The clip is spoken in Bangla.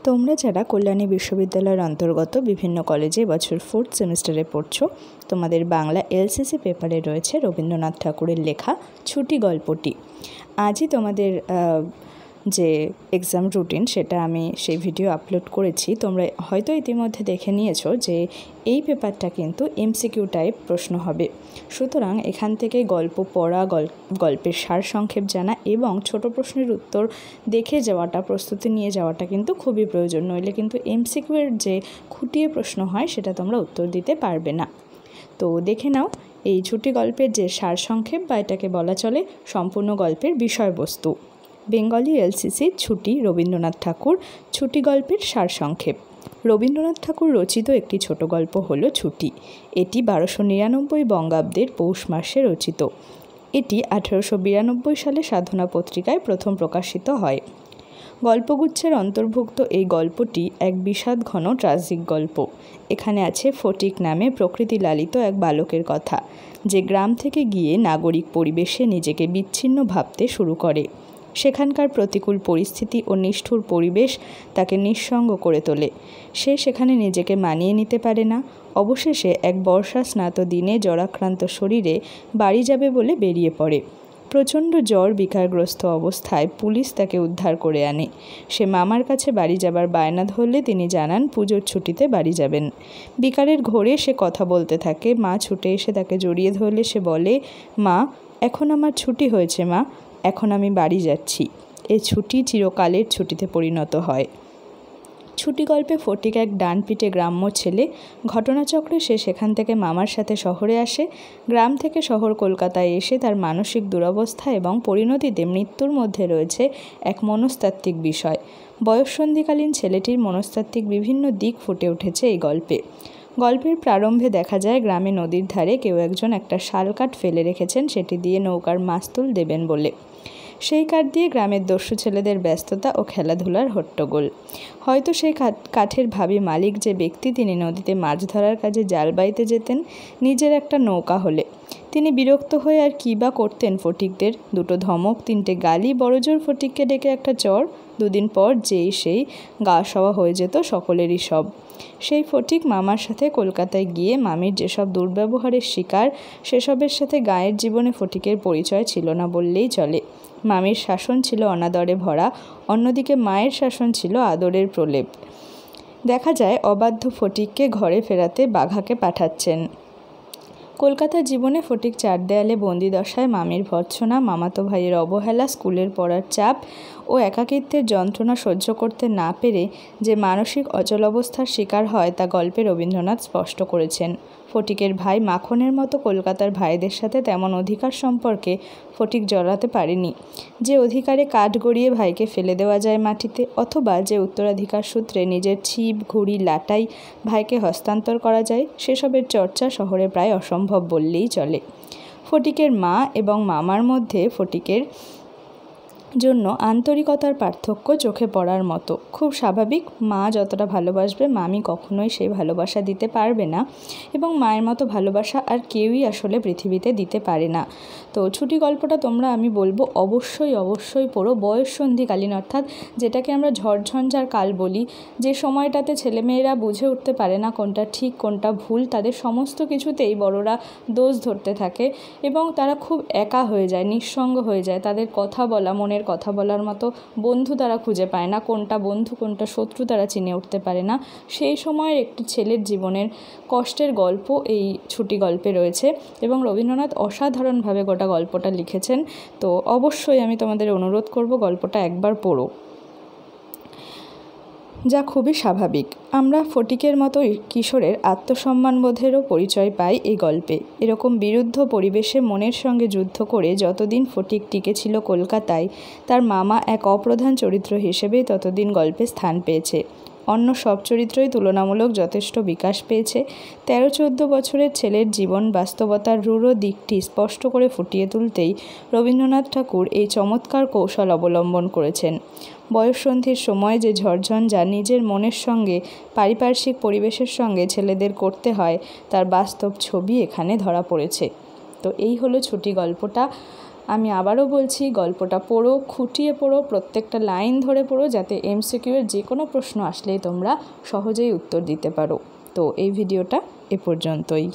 তোমরা যারা কল্যাণী বিশ্ববিদ্যালয়ের অন্তর্গত বিভিন্ন কলেজে বছর 4th সেমিস্টারে পড়ছো, তোমাদের বাংলা এলসিসি পেপারে রয়েছে রবীন্দ্রনাথ ঠাকুরের লেখা ছুটি গল্পটি। আজই তোমাদের যে এক্সাম রুটিন সেটা আমি সেই ভিডিও আপলোড করেছি। তোমরা হয়তো ইতিমধ্যে দেখে নিয়েছো যে এই পেপারটা কিন্তু এমসিকিউ টাইপ প্রশ্ন হবে। সুতরাং এখান থেকে গল্প পড়া, গল্পের সারসংক্ষেপ জানা এবং ছোট প্রশ্নের উত্তর দেখে যাওয়াটা, প্রস্তুতি নিয়ে যাওয়াটা কিন্তু খুবই প্রয়োজন। নইলে কিন্তু এমসিকিউ এর যে খুঁটিয়ে প্রশ্ন হয় সেটা তোমরা উত্তর দিতে পারবে না। তো দেখে নাও এই ছুটি গল্পের যে সারসংক্ষেপ বা এটাকে বলা চলে সম্পূর্ণ গল্পের বিষয়বস্তু। বেঙ্গলি এলসিসি ছুটি রবীন্দ্রনাথ ঠাকুর ছুটি গল্পের সারসংক্ষেপ। রবীন্দ্রনাথ ঠাকুর রচিত একটি ছোট গল্প হলো ছুটি। এটি 1299 বঙ্গাব্দের পৌষ মাসে রচিত। এটি 1892 সালে সাধনা পত্রিকায় প্রথম প্রকাশিত হয়। গল্পগুচ্ছের অন্তর্ভুক্ত এই গল্পটি এক বিষাদ ঘন ট্রাজিক গল্প। এখানে আছে ফটিক নামে প্রকৃতি লালিত এক বালকের কথা, যে গ্রাম থেকে গিয়ে নাগরিক পরিবেশে নিজেকে বিচ্ছিন্ন ভাবতে শুরু করে। সেখানকার প্রতিকূল পরিস্থিতি ও নিষ্ঠুর পরিবেশ তাকে নিঃসঙ্গ করে তোলে। সে সেখানে নিজেকে মানিয়ে নিতে পারে না। অবশেষে এক বর্ষা স্নাত দিনে জ্বরাক্রান্ত শরীরে বাড়ি যাবে বলে বেরিয়ে পড়ে। প্রচণ্ড জ্বর বিকারগ্রস্ত অবস্থায় পুলিশ তাকে উদ্ধার করে আনে। সে মামার কাছে বাড়ি যাবার বায়না ধরলে তিনি জানান পুজোর ছুটিতে বাড়ি যাবেন। বিকারের ঘোরে সে কথা বলতে থাকে। মা ছুটে এসে তাকে জড়িয়ে ধরলে সে বলে, মা, এখন আমার ছুটি হয়েছে মা, এখন আমি বাড়ি যাচ্ছি। এই ছুটি চিরকালের ছুটিতে পরিণত হয়। ছুটি গল্পে ফটিক এক ডানপিটে গ্রাম্য ছেলে। ঘটনাচক্রে সে সেখান থেকে মামার সাথে শহরে আসে। গ্রাম থেকে শহর কলকাতায় এসে তার মানসিক দুরবস্থা এবং পরিণতিতে মৃত্যুর মধ্যে রয়েছে এক মনস্তাত্ত্বিক বিষয়। বয়ঃসন্ধিকালীন ছেলেটির মনস্তাত্ত্বিক বিভিন্ন দিক ফুটে উঠেছে এই গল্পে। গল্পের প্রারম্ভে দেখা যায় গ্রামে নদীর ধারে কেউ একজন একটা শালকাঠ ফেলে রেখেছেন সেটি দিয়ে নৌকার মাস্তুল দেবেন বলে। সেই কাঠ দিয়ে গ্রামের দস্যু ছেলেদের ব্যস্ততা ও খেলাধুলার হট্টগোল। হয়তো সেই কাঠের ভাবী মালিক যে ব্যক্তি, তিনি নদীতে মাছ ধরার কাজে জাল বাইতে যেতেন নিজের একটা নৌকা হলে। তিনি বিরক্ত হয়ে আর কী বা করতেন ফটিকদের? দুটো ধমক, তিনটে গালি, বড়জোর ফটিককে ডেকে একটা চড়। দুদিন পর যেই সেই গা সওয়া হয়ে যেত সকলেরই সব। সেই ফটিক মামার সাথে কলকাতায় গিয়ে মামির যেসব দুর্ব্যবহারের শিকার, সেসবের সাথে গাঁয়ের জীবনে ফটিকের পরিচয় ছিল না বললেই চলে। মামির শাসন ছিল অনাদরে ভরা, অন্যদিকে মায়ের শাসন ছিল আদরের প্রলেপ। দেখা যায় অবাধ্য ফটিককে ঘরে ফেরাতে বাঘাকে পাঠাচ্ছেন। কলকাতার জীবনে ফটিক চার দেয়ালে বন্দি দশায় মামির ভর্ৎসনা, মামাতো ভাইয়ের অবহেলা, স্কুলের পড়ার চাপ ও একাকিত্বের যন্ত্রণা সহ্য করতে না পেরে যে মানসিক অচলাবস্থার শিকার হয় তা গল্পে রবীন্দ্রনাথ স্পষ্ট করেছেন। ফটিকের ভাই মাখনের মতো কলকাতার ভাইদের সাথে তেমন অধিকার সম্পর্কে ফটিক জড়াতে পারেনি। যে অধিকারে কাঠ গড়িয়ে ভাইকে ফেলে দেওয়া যায় মাটিতে, অথবা যে উত্তরাধিকার সূত্রে নিজের ছিপ, ঘুড়ি, লাটাই ভাইকে হস্তান্তর করা যায়, সেসবের চর্চা শহরে প্রায় অসম্ভব বললেই চলে। ফটিকের মা এবং মামার মধ্যে ফটিকের জন্য আন্তরিকতার পার্থক্য চোখে পড়ার মতো। খুব স্বাভাবিক, মা যতটা ভালোবাসবে মামি কখনোই সেই ভালোবাসা দিতে পারবে না, এবং মায়ের মতো ভালোবাসা আর কেউই আসলে পৃথিবীতে দিতে পারে না। তো ছুটি গল্পটা তোমরা, আমি বলবো, অবশ্যই পড়ো। বয়ঃসন্ধিকালীন, অর্থাৎ যেটাকে আমরা ঝড়ঝঞ্ঝার কাল বলি, যে সময়টাতে ছেলেমেয়েরা বুঝে উঠতে পারে না কোনটা ঠিক কোনটা ভুল, তাদের সমস্ত কিছুতেই বড়রা দোষ ধরতে থাকে এবং তারা খুব একা হয়ে যায়, নিঃসঙ্গ হয়ে যায়। তাদের কথা বলা, মনের কথা বলার মতো বন্ধু তারা খুঁজে পায় না। কোনটা বন্ধু কোনটা শত্রু তারা চিনে উঠতে পারে না। সেই সময়ের একটি ছেলের জীবনের কষ্টের গল্প এই ছুটি গল্পে রয়েছে এবং রবীন্দ্রনাথ অসাধারণভাবে গোটা গল্পটা লিখেছেন। তো অবশ্যই আমি তোমাদের অনুরোধ করব গল্পটা একবার পড়ো, যা খুবই স্বাভাবিক। আমরা ফটিকের মতো কিশোরের আত্মসম্মানবোধেরও পরিচয় পাই এই গল্পে। এরকম বিরুদ্ধ পরিবেশে মনের সঙ্গে যুদ্ধ করে যতদিন ফটিক টিকে ছিল কলকাতায়, তার মামা এক অপ্রধান চরিত্র হিসেবে ততদিন গল্পে স্থান পেয়েছে। অন্য সব চরিত্রই তুলনামূলক যথেষ্ট বিকাশ পেয়েছে। 13-14 বছরের ছেলের জীবন বাস্তবতার রূঢ় দিকটি স্পষ্ট করে ফুটিয়ে তুলতেই রবীন্দ্রনাথ ঠাকুর এই চমৎকার কৌশল অবলম্বন করেছেন। বয়ঃসন্ধির সময় যে ঝড়ঝঞ্ঝা নিজের মনের সঙ্গে, পারিপার্শ্বিক পরিবেশের সঙ্গে ছেলেদের করতে হয়, তার বাস্তব ছবি এখানে ধরা পড়েছে। তো এই হলো ছুটি গল্পটা। আমি আবারও বলছি, গল্পটা পড়ো, খুঁটিয়ে পড়ো, প্রত্যেকটা লাইন ধরে পড়ো, যাতে MCQ এর যে কোনো প্রশ্ন আসলেই তোমরা সহজেই উত্তর দিতে পারো। তো এই ভিডিওটা এ পর্যন্তই।